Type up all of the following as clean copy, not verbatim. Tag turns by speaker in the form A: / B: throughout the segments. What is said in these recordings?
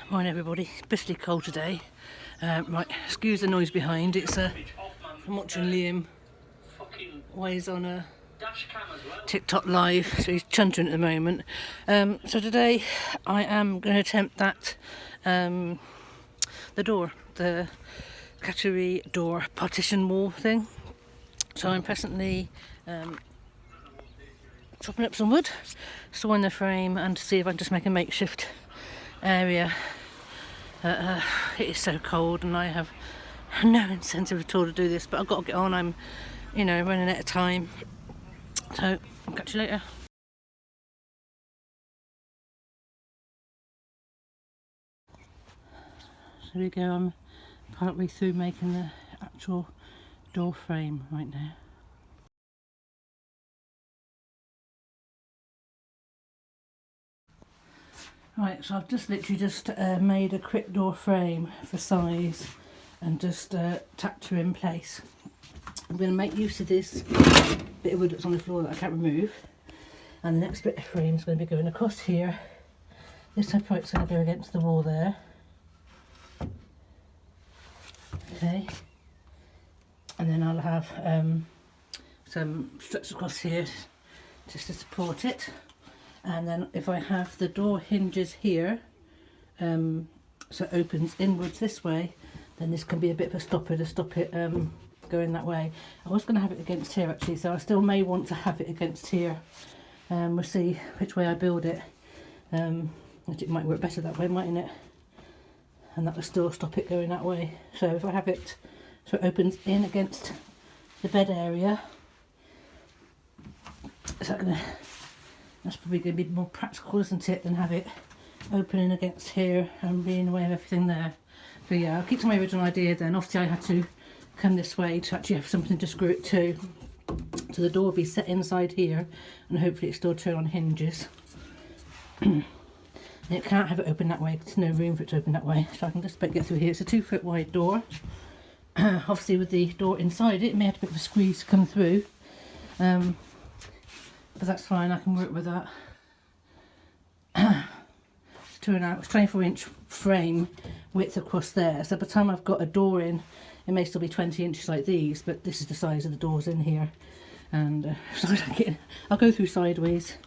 A: Morning everybody, it's bitterly cold today. Right, excuse the noise behind. It's I'm watching Liam while he's on a TikTok live, so he's chuntering at the moment. So today I am going to attempt that the cattery door partition wall thing. So I'm presently chopping up some wood, storing the frame, and to see if I can just make a makeshift area. It is so cold and I have no incentive at all to do this, but I've got to get on. I'm, running out of time. So I'll catch you later. So here we go, I'm partway through making the actual door frame right now. Right, so I've just literally made a quick door frame for size and just tacked her in place. I'm going to make use of this bit of wood that's on the floor that I can't remove, and the next bit of frame is going to be going across here. This upright's going to go against the wall there. Okay, and then I'll have some struts across here just to support it. And then if I have the door hinges here, so it opens inwards this way, then this can be a bit of a stopper to stop it going that way. I was going to have it against here actually, so I still may want to have it against here. We'll see which way I build it. It might work better that way, mightn't it? And that will still stop it going that way. So if I have it so it opens in against the bed area, is that going to... That's probably going to be more practical, isn't it, than have it opening against here and being in the way of everything there. So yeah, I'll keep to my original idea then. Obviously I had to come this way to actually have something to screw it to. So the door will be set inside here and hopefully it still turn on hinges. And it can't have it open that way, there's no room for it to open that way. So I can just get through here. It's a 2 foot wide door. Obviously with the door inside it may have a bit of a squeeze to come through. But that's fine, I can work with that. It's 24-inch frame width across there, so by the time I've got a door in, it may still be 20 inches like these, but this is the size of the doors in here. And so I'll go through sideways,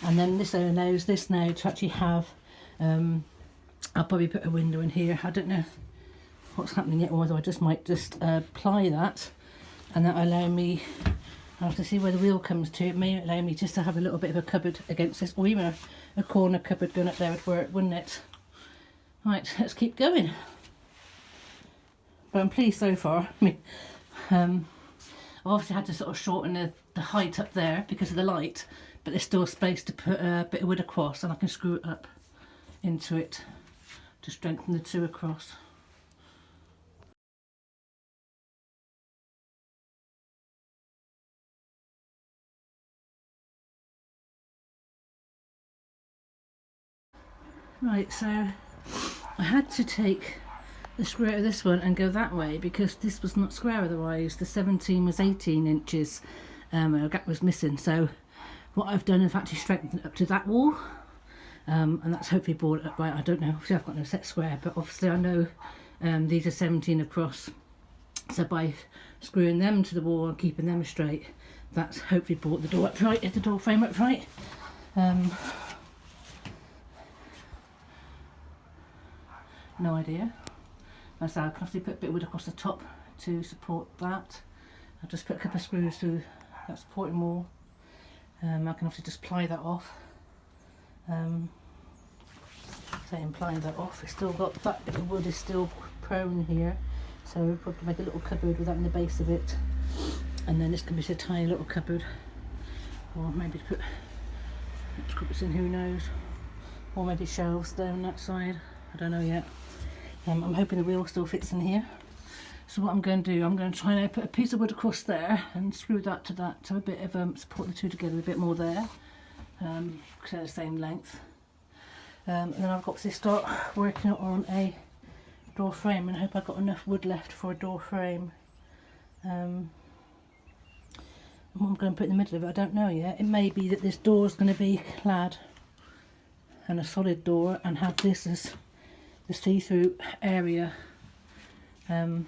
A: and then this allows this now to actually have, I'll probably put a window in here. I don't know what's happening yet, or whether I just might ply that, and that'll allow me, I'll have to see where the wheel comes to. It may allow me just to have a little bit of a cupboard against this, or even a corner cupboard going up there would work, wouldn't it? Right, let's keep going. But I'm pleased so far. I mean, I've obviously had to sort of shorten the height up there because of the light, but there's still space to put a bit of wood across, and I can screw it up into it to strengthen the two across. Right, so I had to take the square of this one and go that way because this was not square otherwise. The 17 was 18 inches, a gap was missing. So what I've done is actually strengthened it up to that wall, and that's hopefully brought it up right. I don't know, obviously I've got no set square, but obviously I know these are 17 across. So by screwing them to the wall and keeping them straight, that's hopefully brought the door upright, the door frame upright. No idea. So I can obviously put a bit of wood across the top to support that. I'll just put a couple of screws through that supporting wall. I can obviously just ply that off. Saying plying that off, it's still got that bit of wood is still prone here, so we'll probably make a little cupboard with that in the base of it, and then this can be a tiny little cupboard, or maybe put cupboards in, who knows, or maybe shelves down that side. I don't know yet. I'm hoping the wheel still fits in here. So what I'm going to do, I'm going to try and put a piece of wood across there and screw that to that to a bit of support the two together a bit more there, because they're the same length. And then I've got to start working on a door frame, and I hope I've got enough wood left for a door frame. And what I'm going to put in the middle of it, I don't know yet. It may be that this door is going to be clad and a solid door, and have this as the see-through area to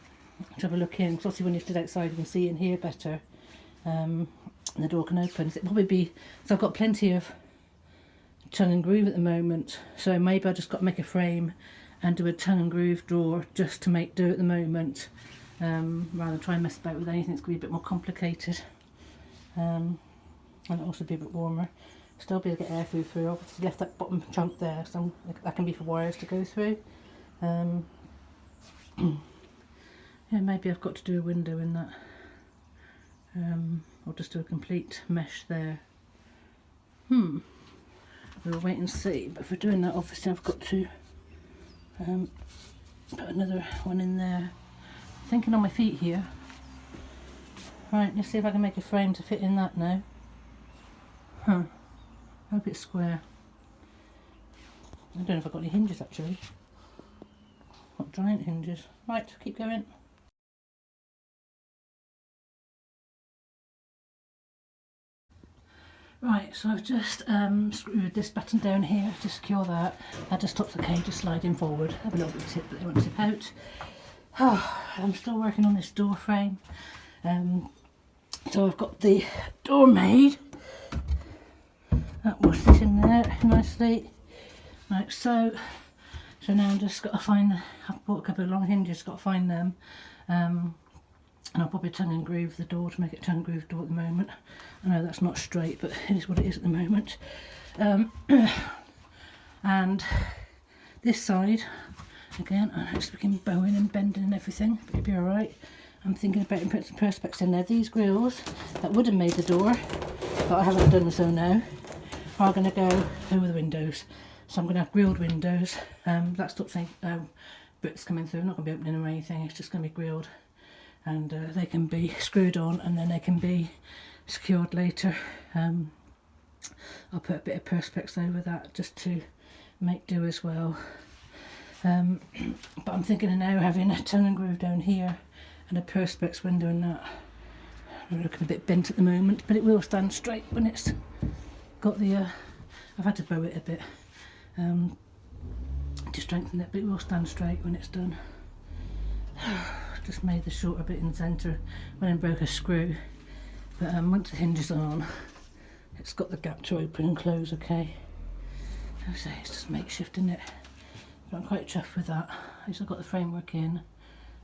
A: have a look in, because obviously when you stood outside you can see in here better, and the door can open. So it'll probably be, so I've got plenty of tongue and groove at the moment, so maybe I just got to make a frame and do a tongue and groove door just to make do at the moment, rather than try and mess about with anything that's going to be a bit more complicated, and it'll also be a bit warmer. Still be able to get airflow through. Obviously left that bottom chunk there, so that can be for wires to go through. Yeah, maybe I've got to do a window in that, or just do a complete mesh there. We'll wait and see, but if we're doing that obviously I've got to put another one in there. Thinking on my feet here. Right, let's see if I can make a frame to fit in that now. Hope it's square. I don't know if I've got any hinges actually. Not giant hinges. Right, keep going. Right, so I've just screwed this button down here to secure that. That just stops the cages sliding forward. Have a little bit of tip, but they won't tip out. I'm still working on this door frame. So I've got the door made. That will fit in there nicely. Right, so now I've just got to find I've bought a couple of long hinges, got to find them. And I'll probably tongue and groove the door to make it a tongue and groove door at the moment. I know that's not straight, but it is what it is at the moment. And this side, again, I just begin bowing and bending and everything, but it'll be alright. I'm thinking about putting some perspex in there. These grills that would have made the door, but I haven't done so now, are going to go over the windows. So I'm going to have grilled windows. That stops any bricks coming through. I'm not going to be opening them or anything, it's just going to be grilled. And they can be screwed on and then they can be secured later. I'll put a bit of perspex over that just to make do as well. But I'm thinking of now having a tongue and groove down here and a perspex window and that. I'm looking a bit bent at the moment, but it will stand straight when it's got the I've had to bow it a bit to strengthen it, but it will stand straight when it's done. Just made the shorter bit in the centre when I broke a screw, but once the hinge is on, it's got the gap to open and close okay. I say it's just makeshift, isn't it? But I'm quite chuffed with that. I've got the framework in.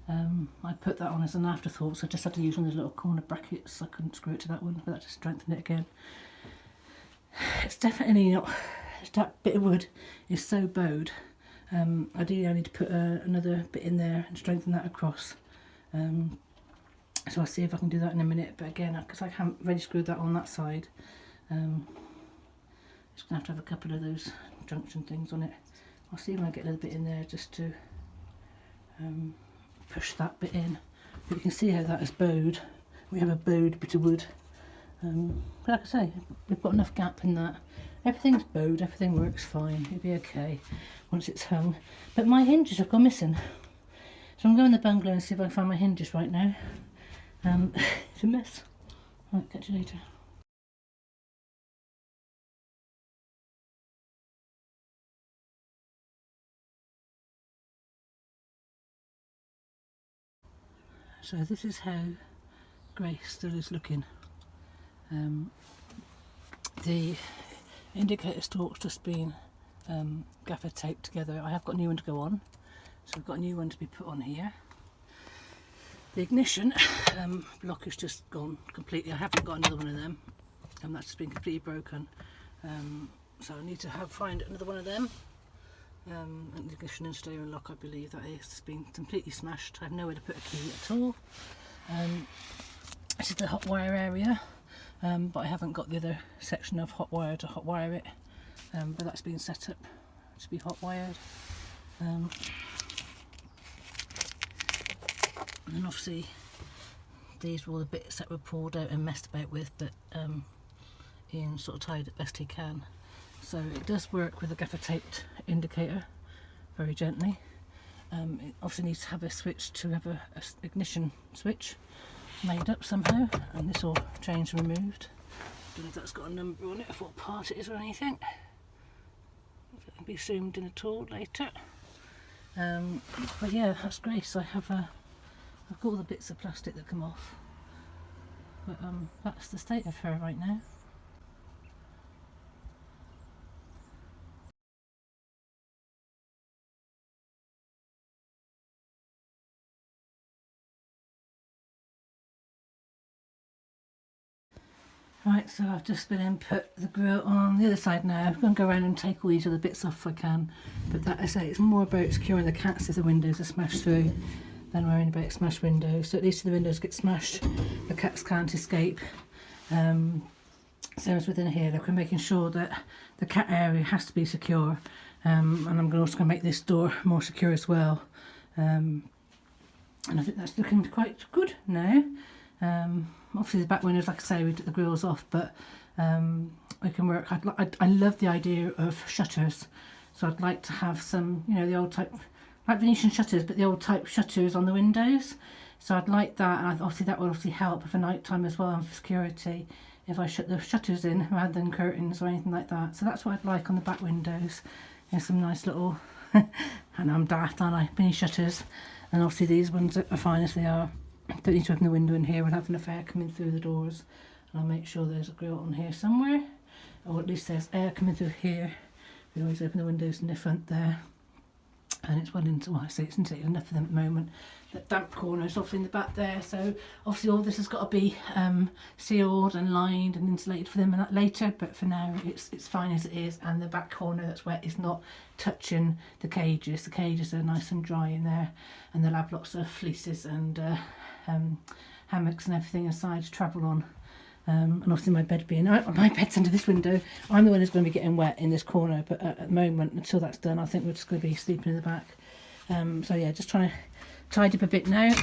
A: I put that on as an afterthought, so I just had to use one of those little corner brackets. I couldn't screw it to that one, but that just strengthened it again. It's definitely not, that bit of wood is so bowed. Ideally I need to put another bit in there and strengthen that across. So I'll see if I can do that in a minute, but again, because I haven't ready screwed that on that side, just going to have a couple of those junction things on it. I'll see if I can get a little bit in there just to push that bit in. But you can see how that is bowed. We have a bowed bit of wood. But like I say, we've got enough gap in that. Everything's bowed, everything works fine, it'll be okay once it's hung. But my hinges have gone missing. So I'm going to the bungalow and see if I can find my hinges right now. It's a mess. Right, catch you later. So this is how Grace still is looking. The indicator stalk's just been gaffer taped together. I have got a new one to go on, so I've got a new one to be put on here. The ignition block has just gone completely. I haven't got another one of them, and that's just been completely broken. So I need to find another one of them. And the ignition and steering lock, I believe that is, has been completely smashed. I have nowhere to put a key at all. This is the hot wire area, but I haven't got the other section of hot wire to hot wire it. But that's been set up to be hot wired. And then obviously these were all the bits that were pulled out and messed about with, but Ian sort of tied it best he can. So it does work with a gaffer taped indicator very gently. It obviously needs to have a switch to have a ignition switch made up somehow, and this all changed and removed. Don't know if that's got a number on it, of what part it is or anything. It can be zoomed in at all later. But yeah, that's great. So I've got all the bits of plastic that come off, but that's the state of her right now. Right, so I've just been in, put the grill on the other side now. I'm going to go around and take all these other bits off if I can. But that, I say, it's more about securing the cats if the windows are smashed through than worrying about smashed windows. So at least if the windows get smashed, the cats can't escape. Same as within here, look, we're making sure that the cat area has to be secure. And I'm also going to make this door more secure as well. And I think that's looking quite good now. Obviously the back windows, like I say, we took the grills off, but we can work. I love the idea of shutters, so I'd like to have some, you know, the old type, like Venetian shutters, but the old type shutters on the windows. So I'd like that, and obviously that would obviously help for night time as well and for security if I shut the shutters in rather than curtains or anything like that. So that's what I'd like on the back windows. There's some nice little, and I'm daft, aren't I, mini shutters, and obviously these ones are fine as they are. Don't need to open the window in here. We'll have enough air coming through the doors. And I'll make sure there's a grill on here somewhere, or at least there's air coming through here. We always open the windows in the front there, and it's well into, well, I say it's into enough for them at the moment. The damp corner's off in the back there, so obviously all this has got to be sealed and lined and insulated for them and that later, but for now it's fine as it is. And the back corner that's wet is not touching the cages. The cages are nice and dry in there, and they'll have lots of fleeces and hammocks and everything inside to travel on. And obviously my bed being out, my bed's under this window, I'm the one who's going to be getting wet in this corner, but at the moment, until that's done, I think we're just going to be sleeping in the back. So yeah, just trying to tidy up a bit now.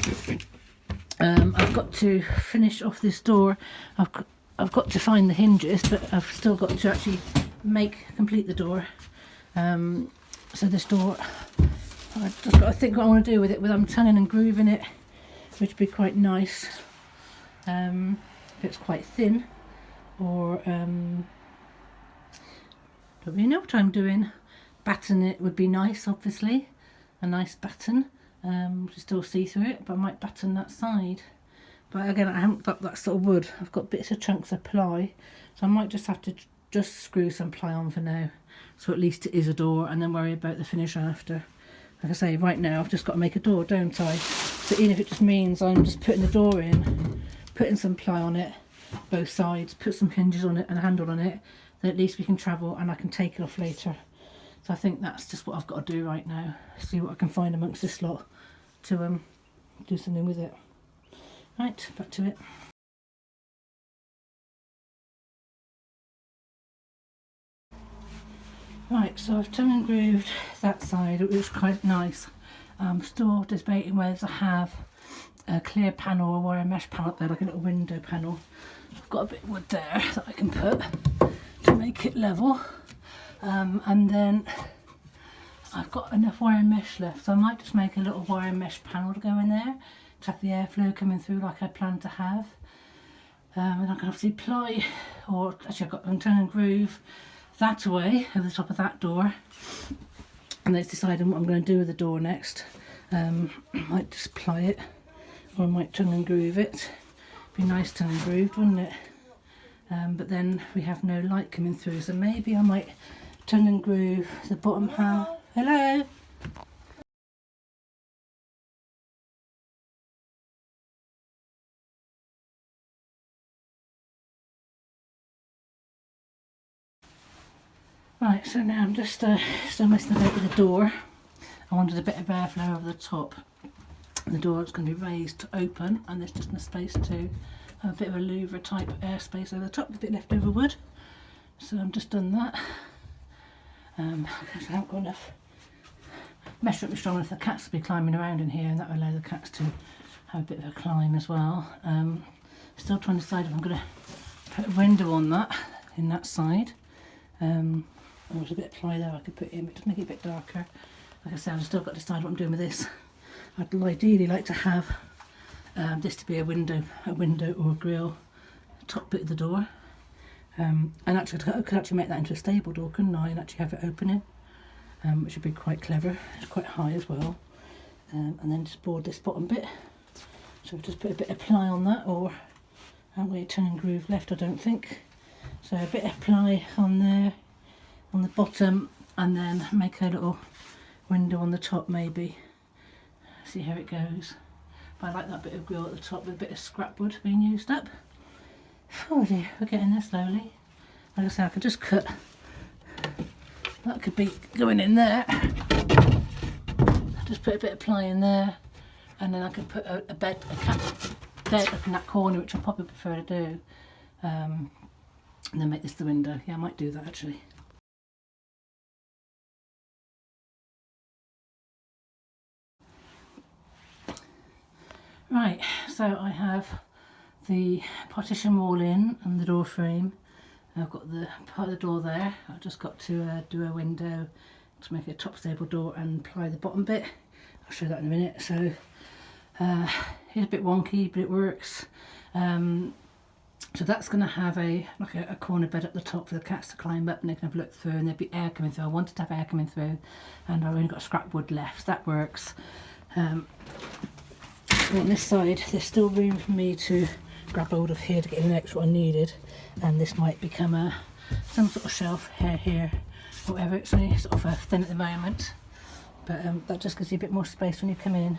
A: I've got to finish off this door. I've got to find the hinges, but I've still got to actually complete the door. So this door, I've just got to think what I want to do with it, whether I'm turning and grooving it, which would be quite nice. If it's quite thin, or don't really know what I'm doing. Batten it would be nice, obviously, a nice batten to still see through it, but I might batten that side. But again, I haven't got that sort of wood. I've got bits of chunks of ply, so I might just have to just screw some ply on for now, so at least it is a door, and then worry about the finish after. Like I say, right now I've just got to make a door, don't I? So even if it just means I'm just putting the door in, putting some ply on it, both sides, put some hinges on it and a handle on it, then at least we can travel and I can take it off later. So I think that's just what I've got to do right now. See what I can find amongst this lot to do something with it. Right, back to it. Right, so I've turned and grooved that side, it was quite nice. I'm still debating whether to have a clear panel or wire mesh panel up there, like a little window panel. I've got a bit of wood there that I can put to make it level, and then I've got enough wire mesh left, so I might just make a little wire mesh panel to go in there to have the airflow coming through like I plan to have. And I can obviously ply, or actually I'm turn and groove that away over the top of that door, and then deciding what I'm going to do with the door next. I might just ply it, or I might turn and groove it. Be nice turn and grooved, wouldn't it? But then we have no light coming through, so maybe I might turn and groove the bottom half. Hello? Right, so now I'm just still messing about with the door. I wanted a bit of airflow over the top. The door is going to be raised to open, and there's just enough space to have a bit of a louver type airspace over the top with a bit leftover wood. So I've just done that. Because I haven't got enough mesh won't be strong enough. The cats will be climbing around in here, and that will allow the cats to have a bit of a climb as well. Still trying to decide if I'm going to put a window on that in that side. There's a bit of ply there I could put in, but just make it a bit darker. Like I said, I've still got to decide what I'm doing with this. I'd ideally like to have this to be a window or a grill, top bit of the door. And actually I could actually make that into a stable door, couldn't I, and actually have it opening. which would be quite clever. It's quite high as well. And then just board this bottom bit. So just put a bit of ply on that, or I haven't got a turn and groove left, I don't think. So a bit of ply on there, on the bottom, and then make a little window on the top maybe. See how it goes. But I like that bit of grill at the top with a bit of scrap wood being used up. Oh dear, we're getting there slowly. Like I say, I could just cut. That could be going in there. Just put a bit of ply in there, and then I could put a cat bed up in that corner, which I probably prefer to do. And then make this the window. Yeah, I might do that actually. Right, so I have the partition wall in and the door frame. I've got the part of the door there. I've just got to do a window to make it a top stable door and ply the bottom bit. I'll show that in a minute. So it's a bit wonky, but it works. So that's going to have a corner bed at the top for the cats to climb up and they can have a look through, and there'd be air coming through. I wanted to have air coming through, and I've only got scrap wood left, so that works. On this side there's still room for me to grab hold of here to get in the extra what I needed, and this might become some sort of shelf here, whatever. It's only sort of thin at the moment, but that just gives you a bit more space when you come in.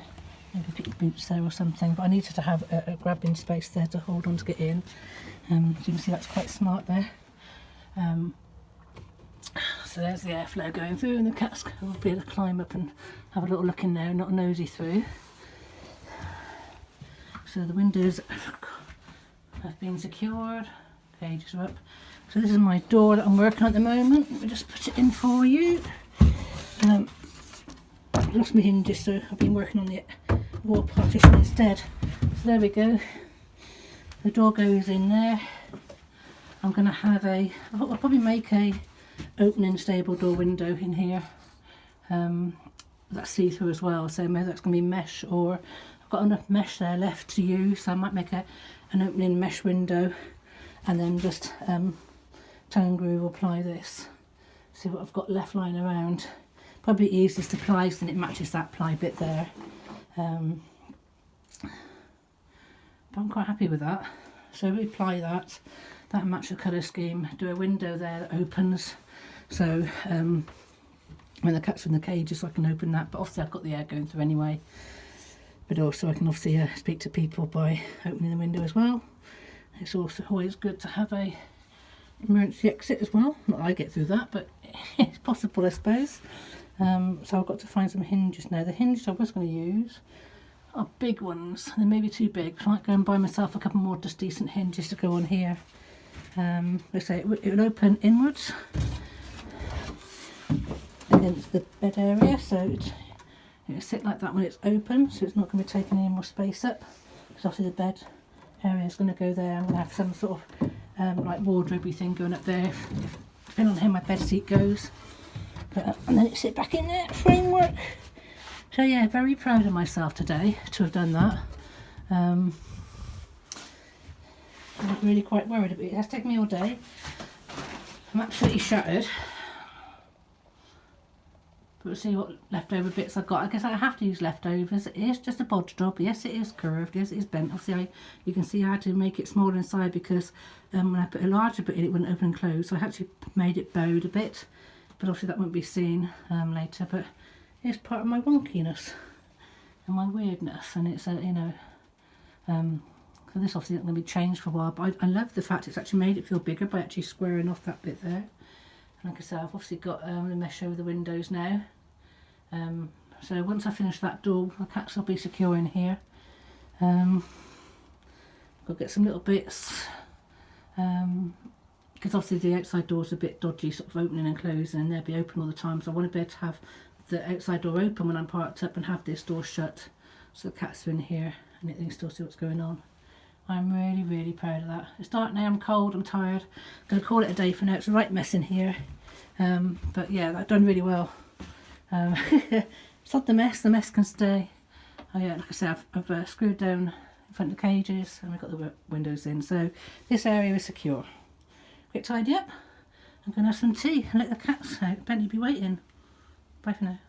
A: Maybe put your boots there or something, but I needed to have a grabbing space there to hold on to get in. So you can see that's quite smart there. So there's the airflow going through, and the cats will be able to climb up and have a little look in there, not nosy through. So the windows have been secured, cages are up. So this is my door that I'm working on at the moment. Let me just put it in for you. I've lost my hinges, so I've been working on the wall partition instead. So there we go. The door goes in there. I'm going to have I'll probably make a opening stable door window in here. That's see-through as well, so maybe that's going to be mesh, or I've got enough mesh there left to use, so I might make an opening mesh window and then just tongue groove or ply this. See what I've got left lying around. Probably easiest to ply, so then it matches that ply bit there. But I'm quite happy with that. So we apply that match the colour scheme, do a window there that opens, so when the cat's in the cages I can open that, but obviously I've got the air going through anyway, but also I can obviously speak to people by opening the window as well. It's also always good to have a emergency exit as well. Not that I get through that, but it's possible I suppose. So I've got to find some hinges now. The hinges I was going to use are big ones. They may be too big, so I might go and buy myself a couple more just decent hinges to go on here. Let's say it will open inwards against the bed area, so it will sit like that when it's open, so it's not going to be taking any more space up, because obviously the bed area is going to go there. I'm going to have some sort of like wardrobe thing going up there, depending on how my bed seat goes. And then it sit back in there, framework. So yeah, very proud of myself today to have done that. I was really quite worried about it. It has taken me all day. I'm absolutely shattered. But we'll see what leftover bits I've got. I guess I have to use leftovers. It is just a bodge job. Yes, it is curved. Yes, it is bent. Obviously, you can see I had to make it smaller inside because when I put a larger bit in, it wouldn't open and close. So I actually made it bowed a bit. But obviously that won't be seen later. But it's part of my wonkiness and my weirdness. And it's, you know... So this obviously isn't going to be changed for a while, but I love the fact it's actually made it feel bigger by actually squaring off that bit there. And like I said, I've obviously got the mesh over the windows now. So once I finish that door, the cats will be secure in here. I'll get some little bits, because obviously the outside door's a bit dodgy, sort of opening and closing, and they'll be open all the time. So I want to be able to have the outside door open when I'm parked up and have this door shut, so the cats are in here and they can still see what's going on. I'm really, really proud of that. It's dark now, I'm cold, I'm tired. I'm going to call it a day for now. It's a right mess in here. But yeah, I've done really well. It's not the mess can stay. Oh yeah, like I said, I've screwed down in front of the cages and we've got the windows in. So this area is secure. Get tidy up. I'm going to have some tea and let the cats out. Bentley be waiting. Bye for now.